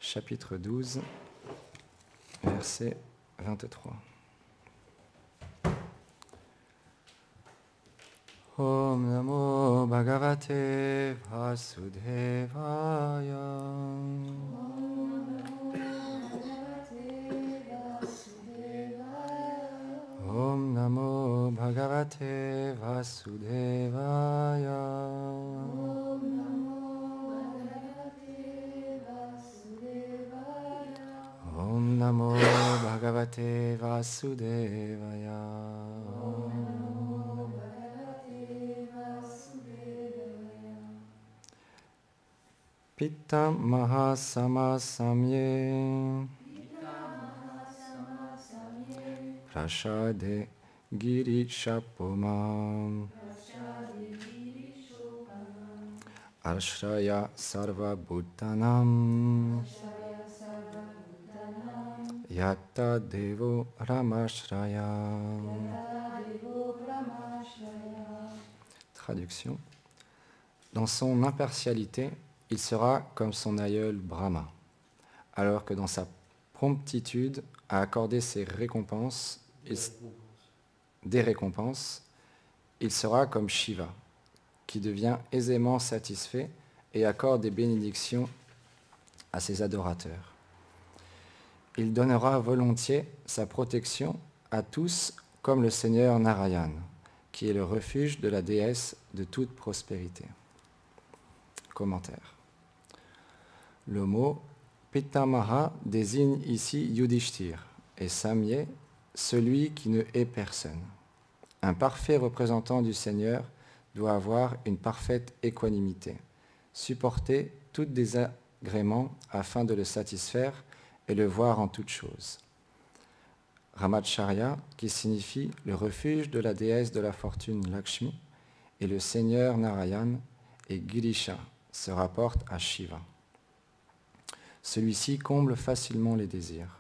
chapitre 12, verset 23. Om Namo Bhagavate Vasudevaya. Om Namo Bhagavate Vasudevaya. Om Namo Bhagavate Vasudevaya. Pitta Mahasama Samye Prashade Girishapomam Ashraya Sarva Bhutanam Yatta Devo Ramashraya. Traduction. Dans son impartialité, il sera comme son aïeul Brahma, alors que dans sa promptitude à accorder des récompenses, il sera comme Shiva, qui devient aisément satisfait et accorde des bénédictions à ses adorateurs. Il donnera volontiers sa protection à tous comme le Seigneur Narayan, qui est le refuge de la déesse de toute prospérité. Commentaire. Le mot Pitamaha désigne ici Yudhishthir et Samye, celui qui ne hait personne. Un parfait représentant du Seigneur doit avoir une parfaite équanimité, supporter tout désagrément afin de le satisfaire et le voir en toutes choses. Ramacharya, qui signifie le refuge de la déesse de la fortune Lakshmi, et le Seigneur Narayan et Girisha se rapportent à Shiva. Celui-ci comble facilement les désirs.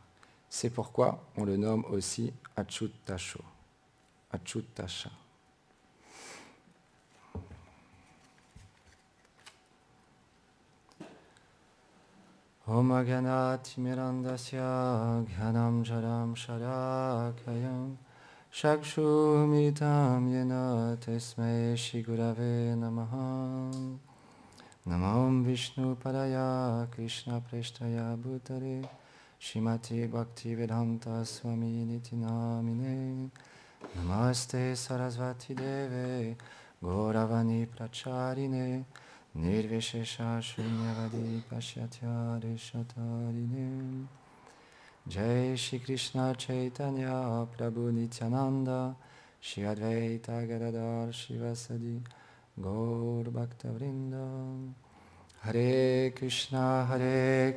C'est pourquoi on le nomme aussi Achyutasha. Om Agyanati Mirandasya Gyanam Jaram Sharakayam Shakshumiritam Yena Tesmei Shigurave Namaha. Namam Vishnu Padaya Krishna Preshtaya Bhutare Shrimati Bhaktivedanta Swami Niti Namine Namaste Sarasvati Deve Gauravani Pracharine Nirvishesha Shunyavadi Pashyatya Reshatarine. Jai Shri Krishna Chaitanya Prabhu Nityananda Shri Advaita Gadadhar Shivasadi Gaur Bhakta Vrinda. Hare Krishna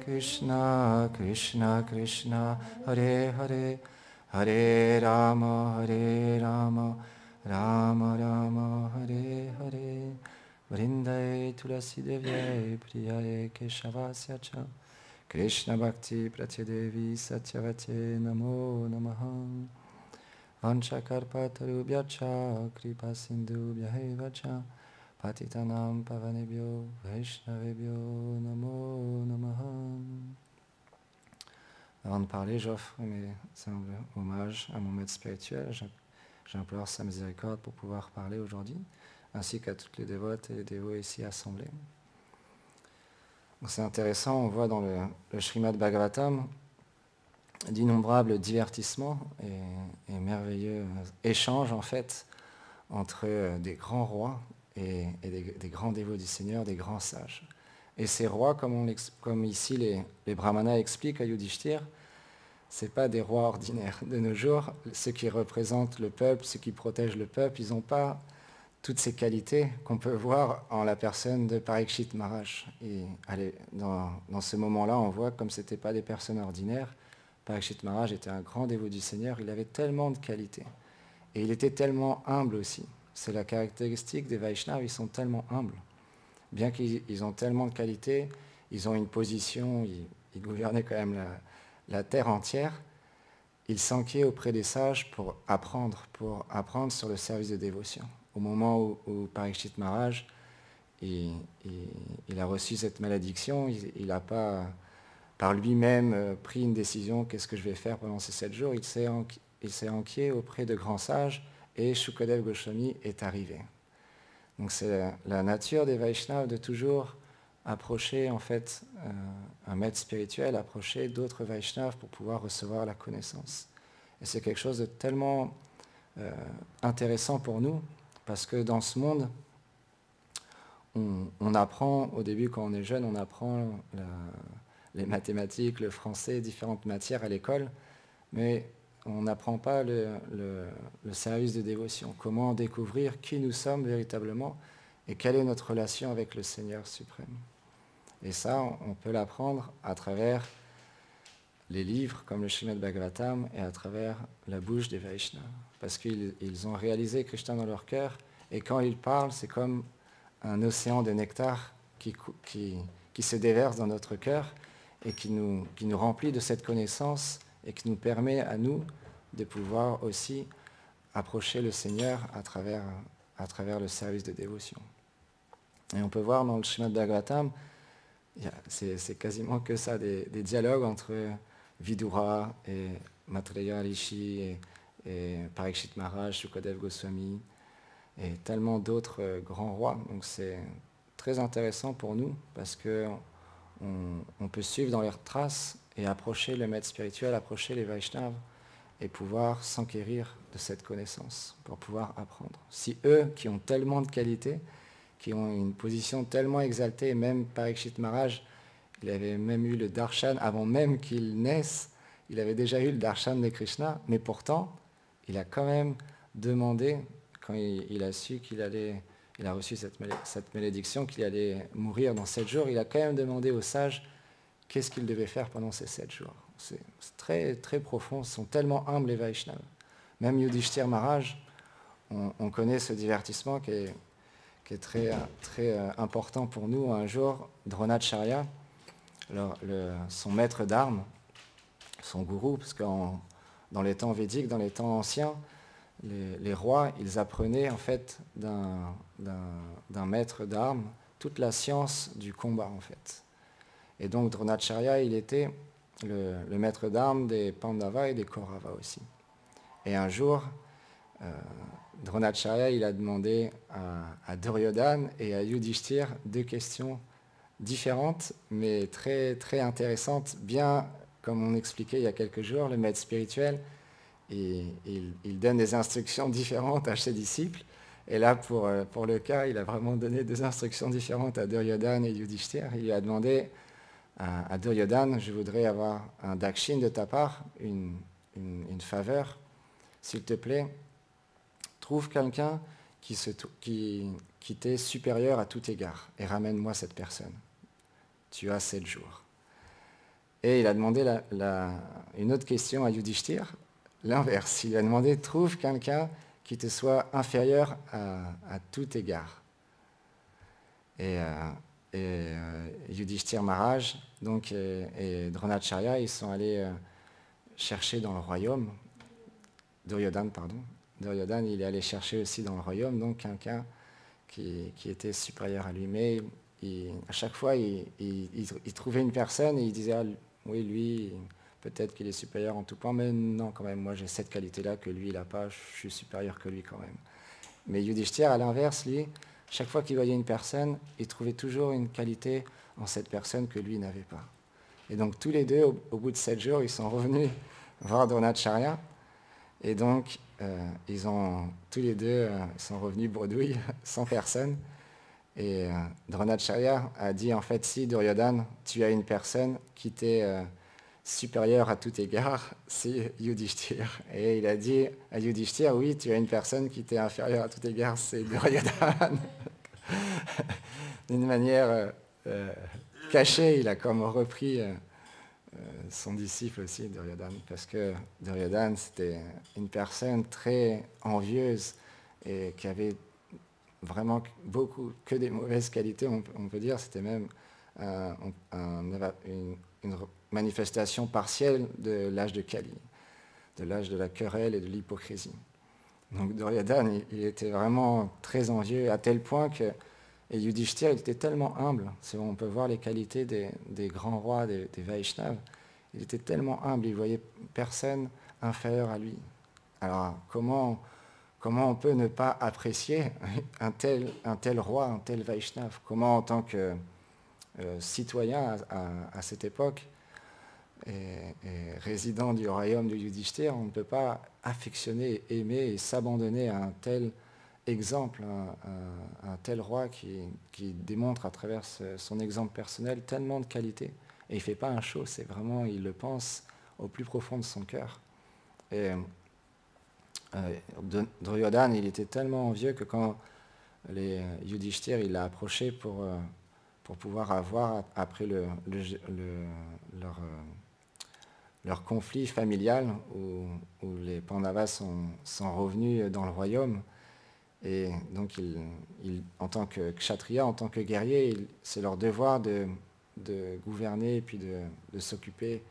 Krishna Krishna Hare Hare Hare Rama Rama Rama Hare Hare. Vrindaye Tulasi Devye Priyaye Keshavasya Cha Krishna Bhakti Pratyadevi Satyavate Namo Namaha. Vanchakarpatarubhyacha Kripa Sindhubhyahevacha Patitanam Pavanebhyo Vaishnavebhyo Namo Namaha. Avant de parler, j'offre mes humbles hommages à mon maître spirituel. J'implore sa miséricorde pour pouvoir parler aujourd'hui, ainsi qu'à toutes les dévotes et les dévots ici assemblés. C'est intéressant, on voit dans le Srimad Bhagavatam d'innombrables divertissements et merveilleux échanges en fait entre des grands rois et des grands dévots du Seigneur, des grands sages. Et ces rois, comme ici les brahmanas expliquent à Yudhishthir, ce n'est pas des rois ordinaires. De nos jours, ceux qui représentent le peuple, ceux qui protègent le peuple, ils n'ont pas toutes ces qualités qu'on peut voir en la personne de Parikshit Maharaj. Et dans ce moment-là, on voit comme ce n'étaient pas des personnes ordinaires. Parikshit Maharaj était un grand dévot du Seigneur, il avait tellement de qualités. Et il était tellement humble aussi. C'est la caractéristique des Vaishnavas, ils sont tellement humbles. Bien qu'ils ont tellement de qualités, ils ont une position, ils gouvernaient quand même la terre entière. Ils s'enquiaient auprès des sages pour apprendre sur le service de dévotion. Au moment où Parikshit Maharaj il a reçu cette malédiction, il n'a pas par lui-même pris une décision, qu'est-ce que je vais faire pendant ces 7 jours. Il s'est enquié auprès de grands sages et Shukadev Goswami est arrivé. Donc c'est la nature des Vaishnavas de toujours approcher en fait un maître spirituel, approcher d'autres Vaishnavas pour pouvoir recevoir la connaissance. Et c'est quelque chose de tellement intéressant pour nous, parce que dans ce monde, on apprend, au début quand on est jeune, on apprend les mathématiques, le français, différentes matières à l'école, mais on n'apprend pas le service de dévotion, comment découvrir qui nous sommes véritablement et quelle est notre relation avec le Seigneur suprême. Et ça, on peut l'apprendre à travers les livres comme le Srimad Bhagavatam et à travers la bouche des Vaishnavas, parce qu'ils ont réalisé Krishna dans leur cœur, et quand ils parlent, c'est comme un océan de nectar qui se déverse dans notre cœur et qui nous remplit de cette connaissance et qui nous permet à nous de pouvoir aussi approcher le Seigneur à travers le service de dévotion. Et on peut voir dans le Srimad Bhagavatam, c'est quasiment que ça, des dialogues entre Vidura et Maitreya Rishi et Parikshit Maharaj, Shukadev Goswami, et tellement d'autres grands rois. Donc c'est très intéressant pour nous parce qu'on peut suivre dans leurs traces et approcher le maître spirituel, approcher les Vaishnavas et pouvoir s'enquérir de cette connaissance pour pouvoir apprendre. Si eux, qui ont tellement de qualités, qui ont une position tellement exaltée, même Parikshit Maharaj, il avait même eu le darshan, avant même qu'il naisse, il avait déjà eu le darshan de Krishna, mais pourtant, il a quand même demandé, quand il a su il a reçu cette malédiction, qu'il allait mourir dans 7 jours, il a quand même demandé aux sages qu'est-ce qu'il devait faire pendant ces 7 jours. C'est très, très profond, ils sont tellement humbles les Vaishnavas. Même Yudhishthir Maharaj, on connaît ce divertissement qui est très, très important pour nous. Un jour, Dronacharya, son maître d'armes, son gourou, parce que dans les temps védiques, dans les temps anciens, les rois, ils apprenaient en fait d'un maître d'armes toute la science du combat en fait. Et donc Dronacharya, il était le maître d'armes des Pandavas et des Kauravas aussi. Et un jour, Dronacharya, il a demandé à Duryodhana et à Yudhishthir 2 questions différentes, mais très, très intéressantes. Bien, comme on expliquait il y a quelques jours, le maître spirituel, il donne des instructions différentes à ses disciples. Et là, pour le cas, il a vraiment donné 2 instructions différentes à Duryodhana et Yudhishthir. Il lui a demandé à Duryodhana, je voudrais avoir un dakshin de ta part, une faveur, s'il te plaît, trouve quelqu'un qui t'est supérieur à tout égard et ramène-moi cette personne. Tu as 7 jours. Et il a demandé une autre question à Yudhishthir, l'inverse. Il lui a demandé, trouve quelqu'un qui te soit inférieur à tout égard. Et Yudhishthir Maharaj donc, et Dronacharya, ils sont allés chercher dans le royaume, Duryodhana, il est allé chercher aussi dans le royaume, donc quelqu'un qui était supérieur à lui. Mais à chaque fois, il trouvait une personne et il disait, ah, oui, lui, peut-être qu'il est supérieur en tout point, mais non, quand même, moi j'ai cette qualité-là que lui, il n'a pas, je suis supérieur que lui quand même. Mais Yudhishthir, à l'inverse, lui, chaque fois qu'il voyait une personne, il trouvait toujours une qualité en cette personne que lui n'avait pas. Et donc tous les deux, au bout de 7 jours, ils sont revenus voir Dronacharya. Et donc, tous les deux sont revenus bredouilles, sans personne. Et Dronacharya a dit, en fait, si Duryodhana, tu as une personne qui t'est supérieure à tout égard, c'est Yudhishthir. Et il a dit à Yudhishthir, oui, tu as une personne qui t'est inférieure à tout égard, c'est Duryodhana. D'une manière cachée, il a comme repris son disciple aussi, Duryodhana, parce que Duryodhana, c'était une personne très envieuse et qui avait vraiment que des mauvaises qualités, on peut dire. C'était même une manifestation partielle de l'âge de Kali, de l'âge de la querelle et de l'hypocrisie. Donc Duryodhana, il était vraiment très envieux, à tel point que Et Yudhishthir, il était tellement humble, on peut voir les qualités des grands rois, des Vaishnavas, il était tellement humble, il voyait personne inférieur à lui. Alors comment on peut ne pas apprécier un tel roi, un tel Vaishnav? Comment en tant que citoyen à cette époque et résident du royaume de Yudhishthir, on ne peut pas affectionner, aimer et s'abandonner à un tel exemple, un tel roi qui démontre à travers son exemple personnel tellement de qualités. Et il ne fait pas un show, c'est vraiment, il le pense au plus profond de son cœur. Et Duryodhana, il était tellement envieux que quand Yudhishthir, il l'a approché pour pouvoir avoir, après leur conflit familial, où les Pandavas sont revenus dans le royaume, et donc en tant que kshatriya, en tant que guerrier, c'est leur devoir de gouverner et puis de s'occuper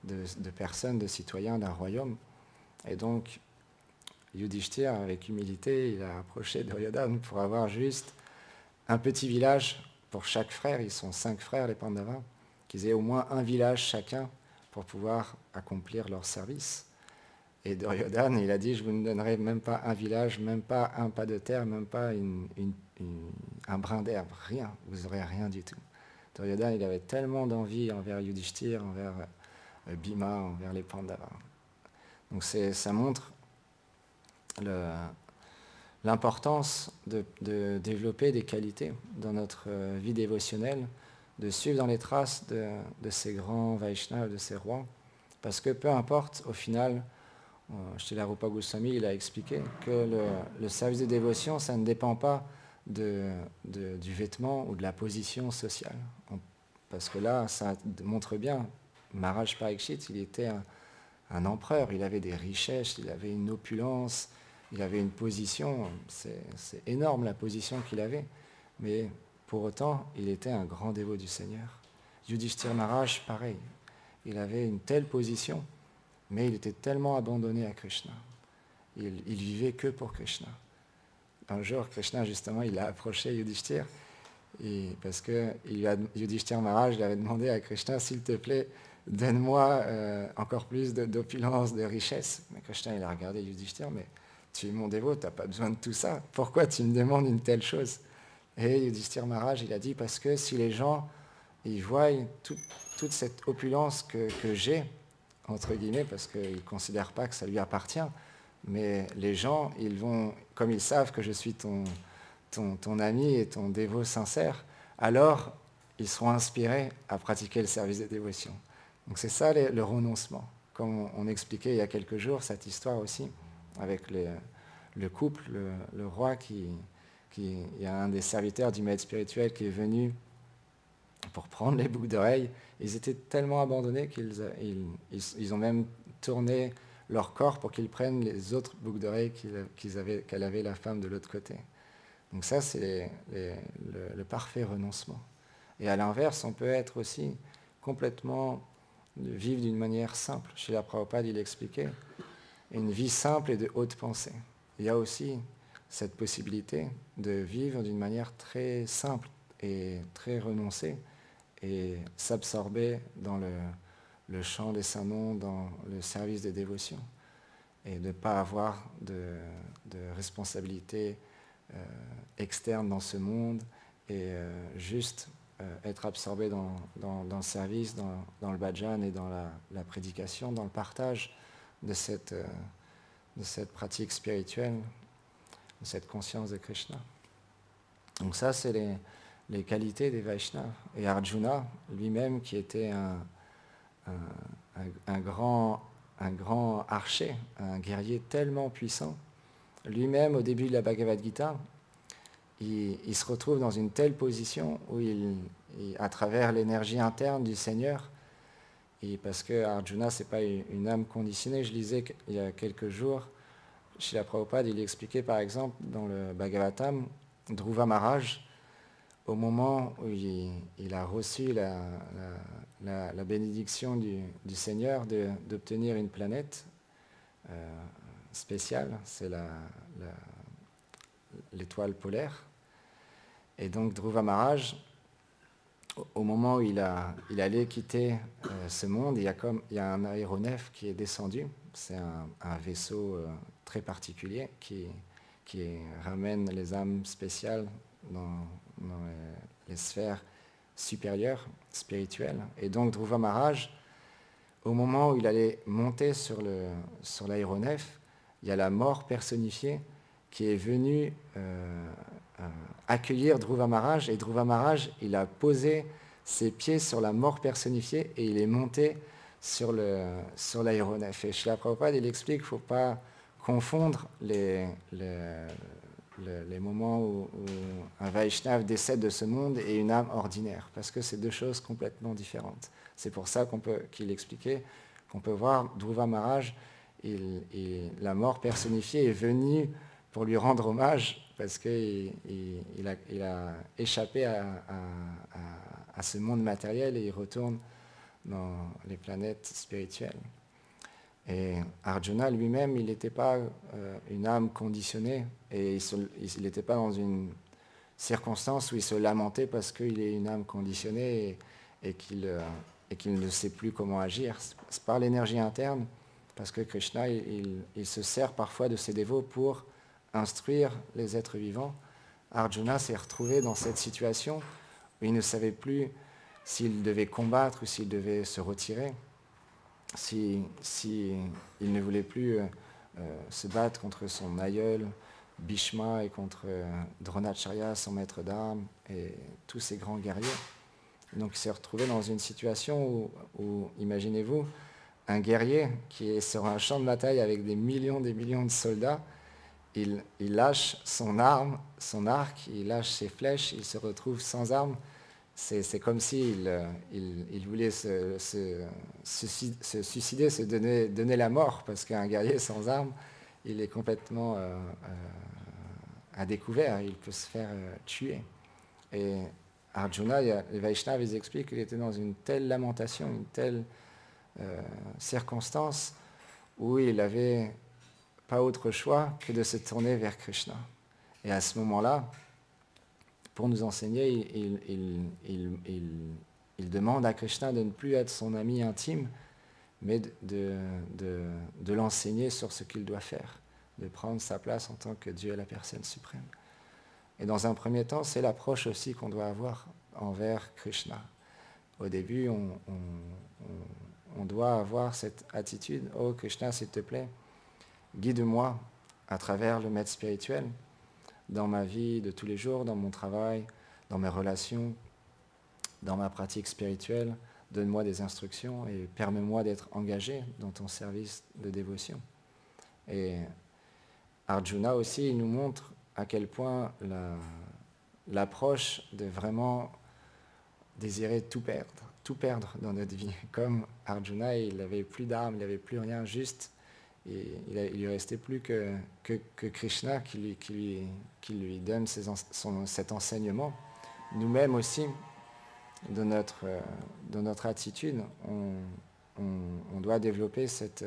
de personnes, de citoyens d'un royaume. Et donc, Yudhishthir, avec humilité, il a approché Duryodhana pour avoir juste un petit village pour chaque frère. Ils sont 5 frères, les Pandavas, qu'ils aient au moins un village chacun pour pouvoir accomplir leur service. Et Duryodhana, il a dit, je vous ne donnerai même pas un village, même pas un pas de terre, même pas un brin d'herbe, rien, vous n'aurez rien du tout. Duryodhana, il avait tellement d'envie envers Yudhishthir, envers Bhima, envers les Pandavas. Donc ça montre l'importance de développer des qualités dans notre vie dévotionnelle, de suivre dans les traces de ces grands Vaishnavas, de ces rois, parce que peu importe, au final, Srila Rupa Goswami, il a expliqué que le service de dévotion, ça ne dépend pas du vêtement ou de la position sociale. Parce que là, ça montre bien, Maharaj Parikshit, il était un empereur, il avait des richesses, il avait une opulence, il avait une position, c'est énorme la position qu'il avait, mais pour autant, il était un grand dévot du Seigneur. Yudhishthir Maharaj, pareil, il avait une telle position, mais il était tellement abandonné à Krishna. Il vivait que pour Krishna. Un jour, Krishna, justement, il a approché Yudhishthir, parce que Yudhishthir Maharaj lui avait demandé à Krishna, s'il te plaît, donne-moi encore plus d'opulence, de richesse. Mais Krishna, il a regardé Yudhishthir, mais tu es mon dévot, tu n'as pas besoin de tout ça. Pourquoi tu me demandes une telle chose? Et Yudhishthir Maharaj, il a dit, parce que si les gens, ils voient toute cette opulence que j'ai, entre guillemets, parce qu'ils ne considèrent pas que ça lui appartient, mais les gens, ils vont, comme ils savent que je suis ton ami et ton dévot sincère, alors ils seront inspirés à pratiquer le service de dévotion. Donc c'est ça le renoncement. Comme on expliquait il y a quelques jours, cette histoire aussi, avec le couple, le roi il y a un des serviteurs du maître spirituel qui est venu pour prendre les boucles d'oreilles. Ils étaient tellement abandonnés qu'ils ont même tourné leur corps pour qu'ils prennent les autres boucles d'oreilles qu'elle avait la femme de l'autre côté. Donc ça, c'est le parfait renoncement. Et à l'inverse, on peut être aussi complètement vivre d'une manière simple. Chez la Prabhupada, il expliquait une vie simple et de haute pensée. Il y a aussi cette possibilité de vivre d'une manière très simple et très renoncée et s'absorber dans le chant des saints noms, dans le service des dévotions et de ne pas avoir de responsabilité externe dans ce monde et juste être absorbé dans le service, dans le bhajan et dans la prédication, dans le partage de cette pratique spirituelle, de cette conscience de Krishna. Donc ça, c'est les qualités des Vaishnavas. Et Arjuna, lui-même, qui était un grand archer, un guerrier tellement puissant, lui-même, au début de la Bhagavad Gita, il se retrouve dans une telle position où à travers l'énergie interne du Seigneur, et parce que Arjuna, ce n'est pas une âme conditionnée, je lisais il y a quelques jours, chez la Prabhupada, il expliquait par exemple dans le Bhagavatam, Dhruva Maharaj, au moment où il a reçu la bénédiction du Seigneur d'obtenir une planète spéciale, c'est l'étoile polaire. Et donc Dhruva Maharaj, au moment où il allait quitter ce monde, il y a un aéronef qui est descendu. C'est un vaisseau très particulier qui ramène les âmes spéciales dans les sphères supérieures, spirituelles. Et donc Dhruva Maharaj, au moment où il allait monter sur l'aéronef, il y a la mort personnifiée qui est venue accueillir Dhruva Maharaj. Et Dhruva Maharaj, il a posé ses pieds sur la mort personnifiée et il est monté sur l'aéronef. Et Srila Prabhupada, il explique qu'il ne faut pas confondre les moments où un Vaishnav décède de ce monde et une âme ordinaire, parce que c'est deux choses complètement différentes. C'est pour ça qu'il expliquait qu'on peut voir Dhruva Maharaj, la mort personnifiée est venue pour lui rendre hommage, parce qu'il a échappé à ce monde matériel et il retourne dans les planètes spirituelles. Et Arjuna lui-même, il n'était pas une âme conditionnée et il n'était pas dans une circonstance où il se lamentait parce qu'il est une âme conditionnée et qu'il ne sait plus comment agir. C'est par l'énergie interne, parce que Krishna, il se sert parfois de ses dévots pour instruire les êtres vivants. Arjuna s'est retrouvé dans cette situation où il ne savait plus s'il devait combattre ou s'il devait se retirer, s'il ne voulait plus se battre contre son aïeul Bhishma et contre Dronacharya, son maître d'armes, et tous ces grands guerriers. Donc il s'est retrouvé dans une situation où imaginez-vous, un guerrier qui est sur un champ de bataille avec des millions de soldats, il lâche son arme, son arc, il lâche ses flèches, il se retrouve sans arme. C'est comme s'il voulait se suicider, se donner la mort, parce qu'un guerrier sans arme, il est complètement à découvert, il peut se faire tuer. Et Arjuna, les Vaishnavas, ils expliquent qu'il était dans une telle lamentation, une telle circonstance, où il n'avait pas autre choix que de se tourner vers Krishna. Et à ce moment-là, pour nous enseigner, il demande à Krishna de ne plus être son ami intime, mais de l'enseigner sur ce qu'il doit faire, de prendre sa place en tant que Dieu est la personne suprême. Et dans un premier temps, c'est l'approche aussi qu'on doit avoir envers Krishna. Au début, on doit avoir cette attitude, « Oh Krishna, s'il te plaît, guide-moi à travers le maître spirituel, dans ma vie de tous les jours, dans mon travail, dans mes relations, dans ma pratique spirituelle, donne-moi des instructions et permets-moi d'être engagé dans ton service de dévotion. » Et Arjuna aussi, il nous montre à quel point l'approche de vraiment désirer tout perdre dans notre vie. Comme Arjuna, il n'avait plus d'armes, il n'avait plus rien, juste, et il lui restait plus que Krishna qui lui donne cet enseignement. Nous-mêmes aussi, de notre attitude, on doit développer cette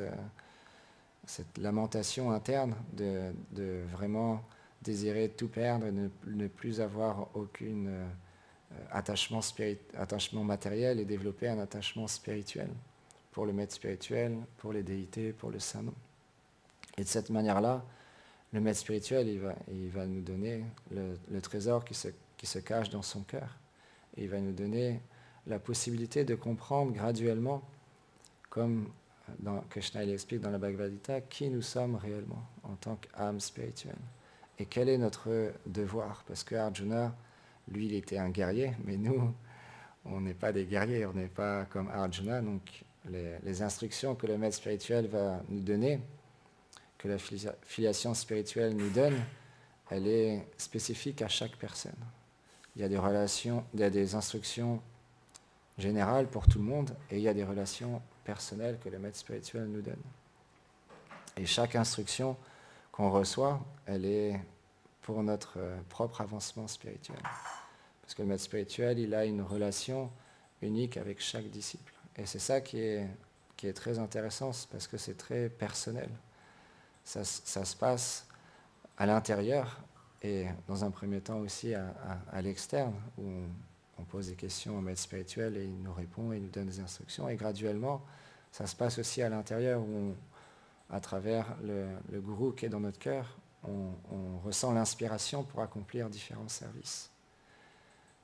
lamentation interne de vraiment désirer tout perdre, ne plus avoir aucun attachement matériel et développer un attachement spirituel pour le maître spirituel, pour les déités, pour le saint nom. Et de cette manière-là, le maître spirituel, il va nous donner le trésor qui se cache dans son cœur. Et il va nous donner la possibilité de comprendre graduellement, comme Krishna l'explique dans la Bhagavad Gita, qui nous sommes réellement en tant qu'âme spirituelle. Et quel est notre devoir? Parce que Arjuna, lui, il était un guerrier, mais nous, on n'est pas des guerriers, on n'est pas comme Arjuna. Donc les instructions que le maître spirituel va nous donner, que la filiation spirituelle nous donne, elle est spécifique à chaque personne. Il y a des instructions générales pour tout le monde, et il y a des relations personnelles que le maître spirituel nous donne. Et chaque instruction qu'on reçoit, elle est pour notre propre avancement spirituel. Parce que le maître spirituel, il a une relation unique avec chaque disciple. Et c'est ça qui est très intéressant, parce que c'est très personnel. Ça se passe à l'intérieur, et dans un premier temps aussi à l'externe, où on pose des questions au maître spirituel et il nous répond et il nous donne des instructions. Et graduellement, ça se passe aussi à l'intérieur, où à travers le gourou qui est dans notre cœur, on ressent l'inspiration pour accomplir différents services.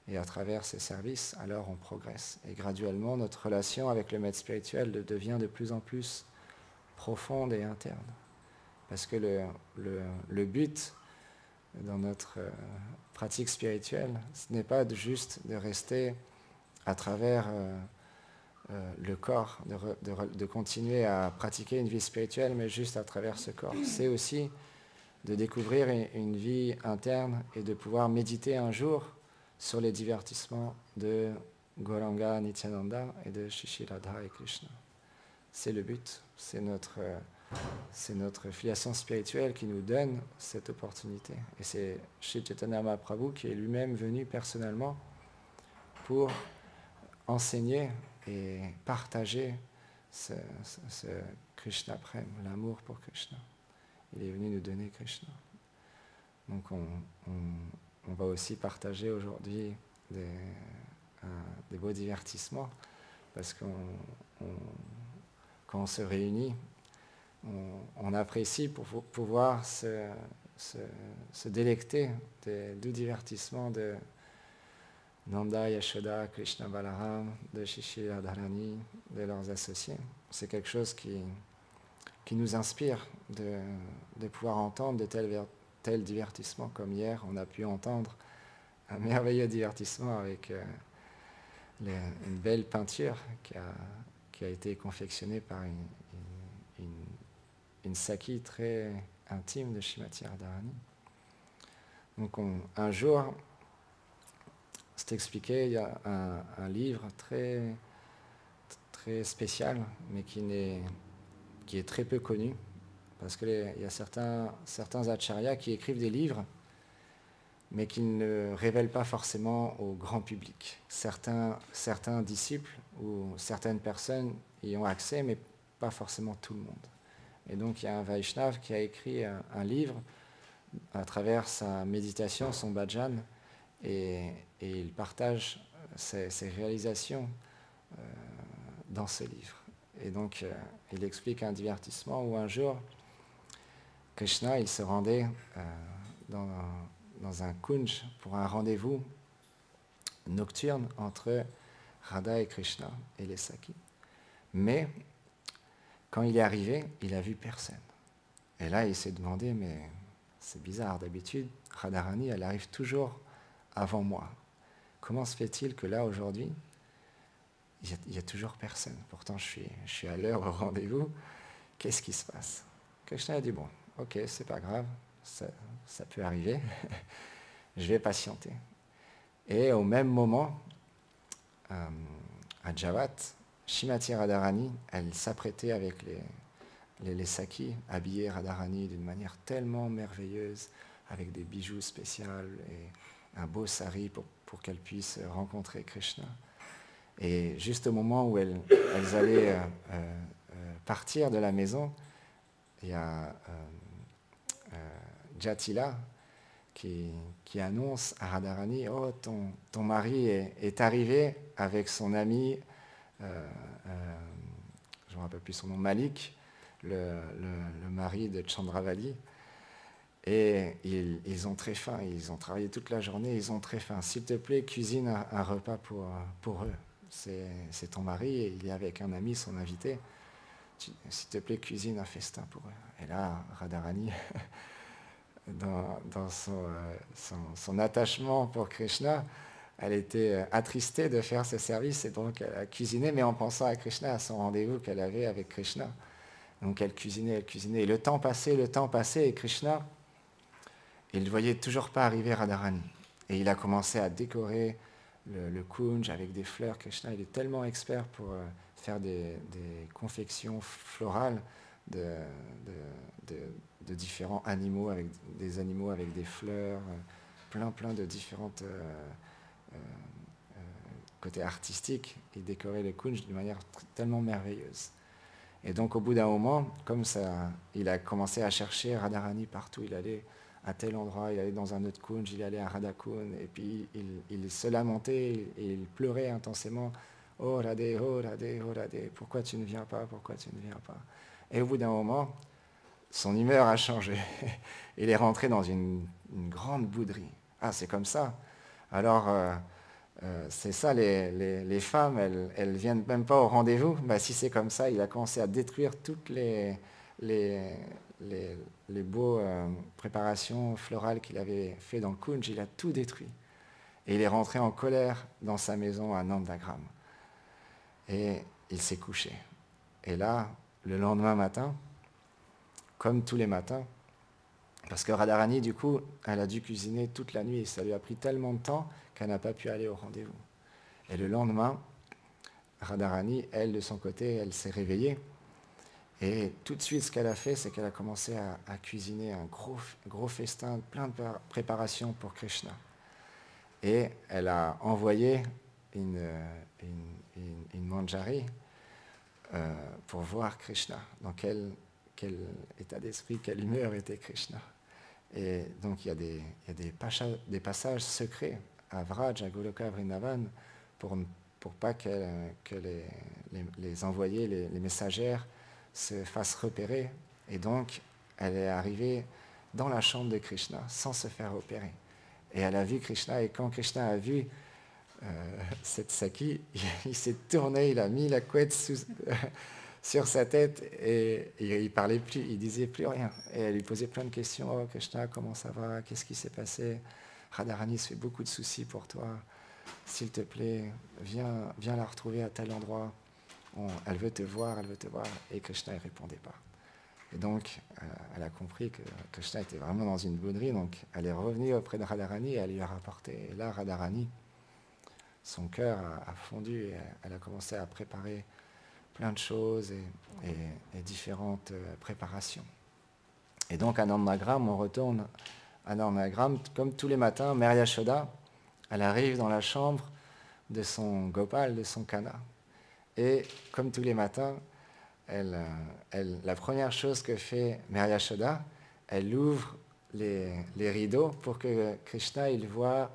Et à travers ces services, alors on progresse. Et graduellement, notre relation avec le maître spirituel devient de plus en plus profonde et interne. Parce que le but dans notre pratique spirituelle, ce n'est pas juste de rester à travers le corps, de continuer à pratiquer une vie spirituelle, mais juste à travers ce corps. C'est aussi de découvrir une vie interne et de pouvoir méditer un jour sur les divertissements de Gauranga Nityananda et de Shri Radha et Krishna. C'est le but, c'est notre filiation spirituelle qui nous donne cette opportunité. Et c'est Shri Chaitanya Mahaprabhu qui est lui-même venu personnellement pour enseigner et partager ce Krishna Prem, l'amour pour Krishna. Il est venu nous donner Krishna. Donc on va aussi partager aujourd'hui des beaux divertissements, parce que quand on se réunit, on apprécie pour pouvoir se délecter des doux divertissements de Nanda, Yashoda, Krishna Balaram, de Shri Radharani, de leurs associés. C'est quelque chose qui nous inspire de pouvoir entendre de tels divertissements. Comme hier, on a pu entendre un merveilleux divertissement avec une belle peinture qui a été confectionnée par une Saki très intime de Srimati Radharani. Donc un jour, c'est expliqué, il y a un livre très, très spécial, mais qui est très peu connu, parce qu'il y a certains acharyas qui écrivent des livres, mais qui ne révèlent pas forcément au grand public. Certains disciples ou certaines personnes y ont accès, mais pas forcément tout le monde. Et donc il y a un Vaishnav qui a écrit un livre à travers sa méditation, son bhajan, et il partage ses réalisations dans ce livre. Et donc il explique un divertissement où un jour, Krishna, il se rendait dans un kunj pour un rendez-vous nocturne entre Radha et Krishna et les Sakis. Mais quand il est arrivé, il a vu personne. Et là, il s'est demandé, mais c'est bizarre, d'habitude, Radharani, elle arrive toujours avant moi. Comment se fait-il que là, aujourd'hui, il n'y a toujours personne? Pourtant, je suis à l'heure au rendez-vous. Qu'est-ce qui se passe? Krishna a dit, bon, ok, c'est pas grave, ça peut arriver, je vais patienter. Et au même moment, à Javat, Srimati Radharani, elle s'apprêtait avec les Sakis, habillée Radharani d'une manière tellement merveilleuse, avec des bijoux spéciaux et un beau sari pour qu'elle puisse rencontrer Krishna. Et juste au moment où elles allaient partir de la maison, il y a Jatila qui annonce à Radharani, « Oh, ton mari est arrivé avec son ami, je ne me rappelle plus son nom, Malik, le mari de Chandravali. Et ils ont très faim, ils ont travaillé toute la journée, ils ont très faim. S'il te plaît, cuisine un repas pour eux. C'est ton mari et il est avec un ami, son invité. S'il te plaît, cuisine un festin pour eux. » Et là, Radharani, dans son attachement pour Krishna, elle était attristée de faire ce service et donc elle a cuisiné, mais en pensant à Krishna, à son rendez-vous qu'elle avait avec Krishna. Donc elle cuisinait. Et le temps passait, et Krishna, il ne voyait toujours pas arriver Radharani. Et il a commencé à décorer le kunj avec des fleurs. Krishna, il est tellement expert pour faire des confections florales de différents animaux, avec des fleurs, plein de différentes côtés artistiques. Il décorait le kunj d'une manière tellement merveilleuse. Et donc au bout d'un moment, comme ça, il a commencé à chercher Radharani partout. Il allait à tel endroit, il allait dans un autre kunj, il allait à Radhakund, et puis il se lamentait et il pleurait intensément. Oh Radhe, oh Radhe, oh Radhe, pourquoi tu ne viens pas, pourquoi tu ne viens pas? Et au bout d'un moment, son humeur a changé. Il est rentré dans une grande bouderie. Ah, c'est comme ça. Alors, c'est ça, les femmes, elles viennent même pas au rendez-vous. Bah, si c'est comme ça, il a commencé à détruire toutes les, les beaux préparations florales qu'il avait fait dans le kunj. Il a tout détruit. Et il est rentré en colère dans sa maison à Nandagram. Et il s'est couché. Et là, le lendemain matin, comme tous les matins, parce que Radharani, du coup, elle a dû cuisiner toute la nuit et ça lui a pris tellement de temps qu'elle n'a pas pu aller au rendez-vous. Et le lendemain, Radharani, elle, de son côté, elle s'est réveillée. Et tout de suite, ce qu'elle a fait, c'est qu'elle a commencé à cuisiner un gros festin, plein de préparations pour Krishna. Et elle a envoyé une manjari pour voir Krishna, dans quel état d'esprit, quelle humeur était Krishna. Et donc il y a des passages secrets à Vraj, à Goloka, à Vrindavan, pour pas que les envoyés, les messagères, se fassent repérer. Et donc, elle est arrivée dans la chambre de Krishna sans se faire opérer. Et elle a vu Krishna, et quand Krishna a vu cette Saki, il s'est tourné, il a mis la couette sur sa tête et il parlait plus, il disait plus rien. Et elle lui posait plein de questions. Oh Krishna, comment ça va? Qu'est-ce qui s'est passé? Radharani se fait beaucoup de soucis pour toi. S'il te plaît, viens la retrouver à tel endroit. Elle veut te voir, elle veut te voir. Et Krishna ne répondait pas. Et donc, elle a compris que Krishna était vraiment dans une bouderie. Donc, elle est revenue auprès de Radharani et elle lui a rapporté. Et là, Radharani, son cœur a fondu et elle a commencé à préparer plein de choses et différentes préparations. Et donc à Nandagram, on retourne à Nandagram, comme tous les matins, Mère Yashoda, elle arrive dans la chambre de son Gopal, de son Kana. Et comme tous les matins, la première chose que fait Mère Yashoda, elle ouvre les rideaux pour que Krishna il voit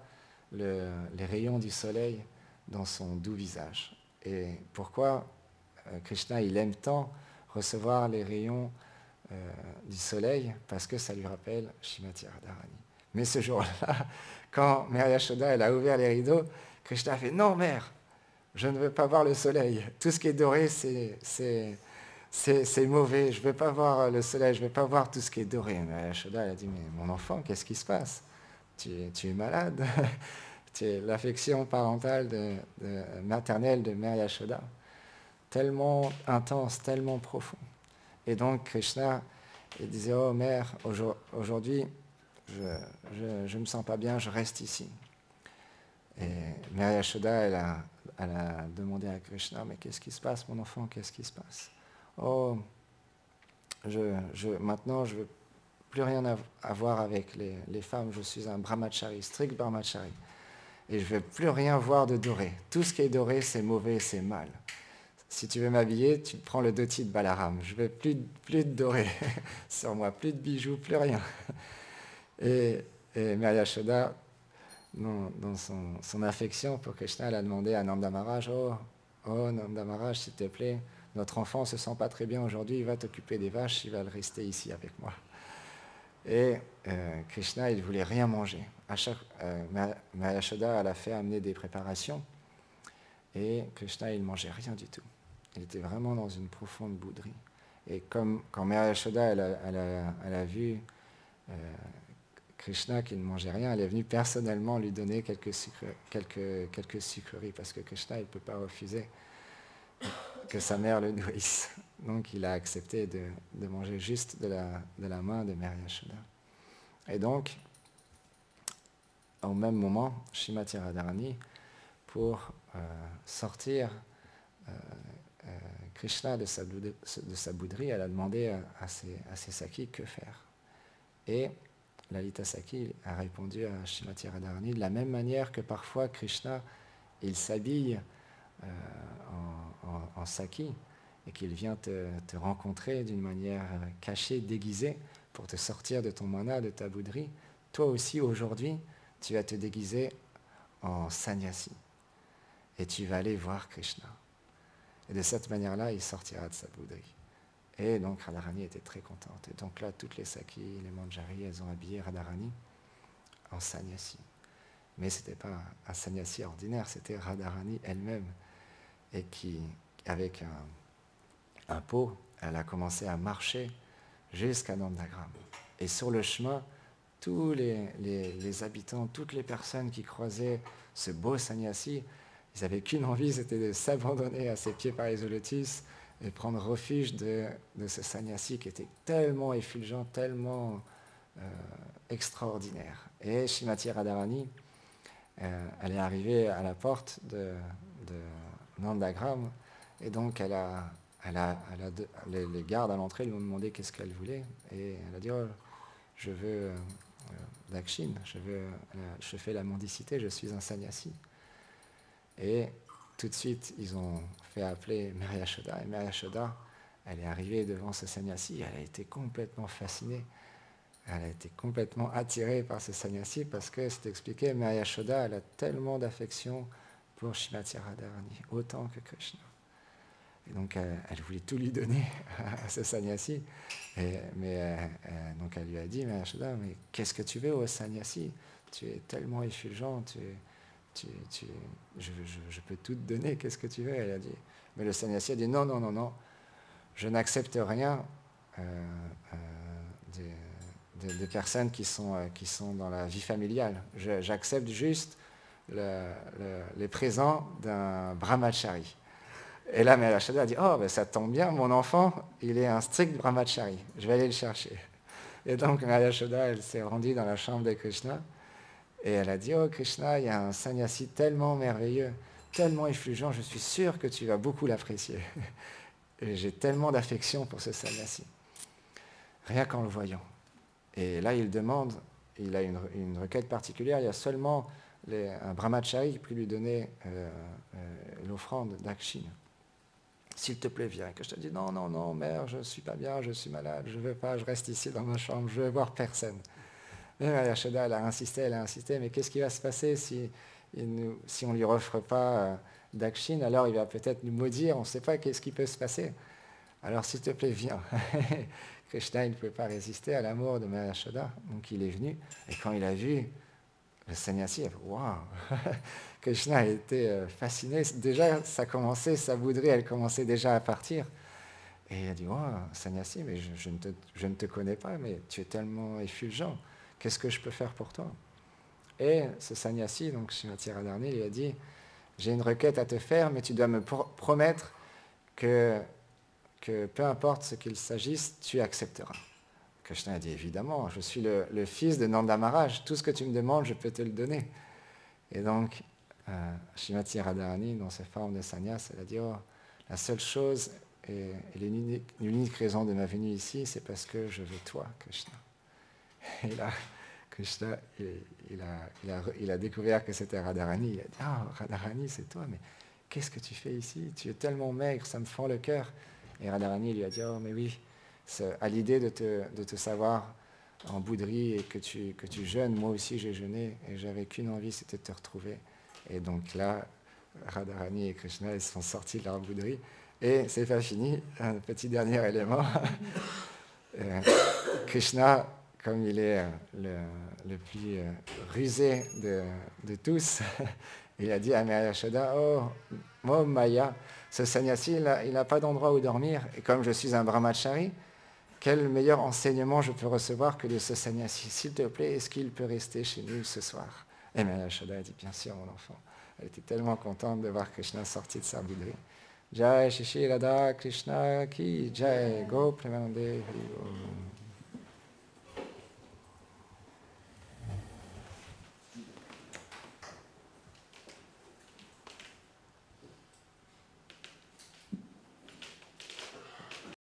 les rayons du soleil dans son doux visage. Et pourquoi Krishna, il aime tant recevoir les rayons du soleil parce que ça lui rappelle Srimati Radharani. Mais ce jour-là, quand Mère Yashoda elle a ouvert les rideaux, Krishna a fait « Non, mère, je ne veux pas voir le soleil. Tout ce qui est doré, c'est mauvais. Je ne veux pas voir le soleil, je ne veux pas voir tout ce qui est doré. » Mère Yashoda elle a dit « Mais mon enfant, qu'est-ce qui se passe? Tu es malade. Tu es l'affection parentale maternelle de Mère Yashoda. Tellement intense, tellement profond. » Et donc Krishna, il disait, oh mère, aujourd'hui, je ne me sens pas bien, je reste ici. Et Mère Yashoda, elle a demandé à Krishna, mais qu'est-ce qui se passe, mon enfant, qu'est-ce qui se passe? Oh, maintenant, je ne veux plus rien avoir avec les femmes, je suis un brahmachari, strict brahmachari. Et je ne veux plus rien voir de doré. Tout ce qui est doré, c'est mauvais, c'est mal. Si tu veux m'habiller, tu prends le dhoti de Balaram. Je veux plus de doré sur moi, plus de bijoux, plus rien. Et Mère Yashoda, dans son affection pour Krishna, elle a demandé à Nanda Maharaj, oh Nanda Maharaj, s'il te plaît, notre enfant ne se sent pas très bien aujourd'hui, il va t'occuper des vaches, il va rester ici avec moi. Et Krishna, il ne voulait rien manger. Mère Yashoda, elle a fait amener des préparations, et Krishna, il ne mangeait rien du tout. Il était vraiment dans une profonde bouderie. Et comme quand Mère Yashoda, elle a vu Krishna qui ne mangeait rien, elle est venue personnellement lui donner quelques sucreries, parce que Krishna, il ne peut pas refuser que sa mère le nourrisse. Donc il a accepté de manger juste de la main de Mère Yashoda. Et donc, au même moment, Srimati Radharani, pour sortir Krishna de sa bouderie, elle a demandé à ses Sakis que faire. Et Lalita Saki a répondu à Srimati Radharani de la même manière que parfois Krishna, il s'habille en Saki et qu'il vient te rencontrer d'une manière cachée, déguisée. pour te sortir de ton mana, de ta bouderie, toi aussi aujourd'hui, tu vas te déguiser en sannyasi. Et tu vas aller voir Krishna. Et de cette manière-là, il sortira de sa bouderie. Et donc Radharani était très contente. Et donc là, toutes les Sakis, les Manjari, elles ont habillé Radharani en sannyasi. Mais ce n'était pas un sannyasi ordinaire, c'était Radharani elle-même. Et qui, avec un pot, elle a commencé à marcher jusqu'à Nandagram. Et sur le chemin, tous les habitants, toutes les personnes qui croisaient ce beau sannyasi, ils n'avaient qu'une envie, c'était de s'abandonner à ses pieds par les lotus et prendre refuge de ce sannyasi qui était tellement effulgent, tellement extraordinaire. Et Srimati Radharani, elle est arrivée à la porte de Nandagram, et donc les gardes à l'entrée lui ont demandé qu'est-ce qu'elle voulait, et elle a dit oh, je veux Dakshin, je fais la mendicité, je suis un sannyasi. Et tout de suite, ils ont fait appeler Mary Yashoda, et Mary Yashoda, elle est arrivée devant ce sannyasi, elle a été complètement fascinée, elle a été complètement attirée par ce sannyasi, parce que c'est expliqué, Mary Yashoda, elle a tellement d'affection pour Srimati Radharani, autant que Krishna. Et donc, elle voulait tout lui donner à ce sannyasi. Donc, elle lui a dit, Mary Yashoda, mais qu'est-ce que tu veux au sannyasi? Tu es tellement effulgent, je peux tout te donner, qu'est-ce que tu veux? Elle a dit. Mais le sannyasi a dit, non, non, non, non, je n'accepte rien des personnes qui sont dans la vie familiale. J'accepte juste les présents d'un brahmachari. Et là, Mary Yashoda a dit, oh, ben, ça tombe bien, mon enfant, il est un strict brahmachari, je vais aller le chercher. Et donc, Mary Yashoda, elle s'est rendue dans la chambre de Krishna, et elle a dit, oh Krishna, il y a un sannyasi tellement merveilleux, tellement effulgent, je suis sûre que tu vas beaucoup l'apprécier. Et j'ai tellement d'affection pour ce sannyasi, rien qu'en le voyant. Et là, il demande, il a une requête particulière, il y a seulement un brahmachari qui peut lui donner l'offrande d'Akshin. S'il te plaît, viens. Que je te dis, non, non, non, mère, je ne suis pas bien, je suis malade, je ne veux pas, je reste ici dans ma chambre, je ne veux voir personne. Mais Mary Yashoda, elle a insisté, mais qu'est-ce qui va se passer si on ne lui offre pas d'Akshin? Alors il va peut-être nous maudire, on ne sait pas qu'est-ce qui peut se passer. Alors s'il te plaît, viens. Krishna, il ne pouvait pas résister à l'amour de Mary Yashoda, donc il est venu, et quand il a vu le sannyasi, il a fait « Waouh !» Krishna a été fasciné. Déjà, ça commençait, sa bouderie, elle commençait déjà à partir. Et il a dit « Waouh, sannyasi, mais je ne te connais pas, mais tu es tellement effulgent. Qu'est-ce que je peux faire pour toi ?» Et ce sannyasi, donc Srimati Radharani, lui a dit « J'ai une requête à te faire, mais tu dois me promettre que peu importe ce qu'il s'agisse, tu accepteras. » Krishna a dit, évidemment, je suis le fils de Nanda Maharaj, tout ce que tu me demandes, je peux te le donner. Et donc, Srimati Radharani, dans sa forme de sannyas, elle a dit, oh, la seule chose et l'unique raison de ma venue ici, c'est parce que je veux toi, Krishna. Et là, Krishna, il a découvert que c'était Radharani. Il a dit, ah, Radharani, c'est toi, mais qu'est-ce que tu fais ici? Tu es tellement maigre, ça me fend le cœur. Et Radharani lui a dit, oh, mais oui, à l'idée de te savoir en bouderie et que tu jeûnes, moi aussi j'ai jeûné et j'avais qu'une envie, c'était de te retrouver. Et donc là, Radharani et Krishna, ils sont sortis de leur bouderie. Et c'est pas fini, un petit dernier élément. Krishna, comme il est le plus rusé de tous, il a dit à Mary Yashoda, oh, moi Maya, ce sannyasi, il n'a pas d'endroit où dormir, et comme je suis un brahmachari, quel meilleur enseignement je peux recevoir que de ce sannyasi? S'il te plaît, est-ce qu'il peut rester chez nous ce soir? Et Mary Yashoda a dit, bien sûr, mon enfant. Elle était tellement contente de voir Krishna sorti de sa bouderie. Jai Shishi Radha Krishna ki Jai Go Premanande.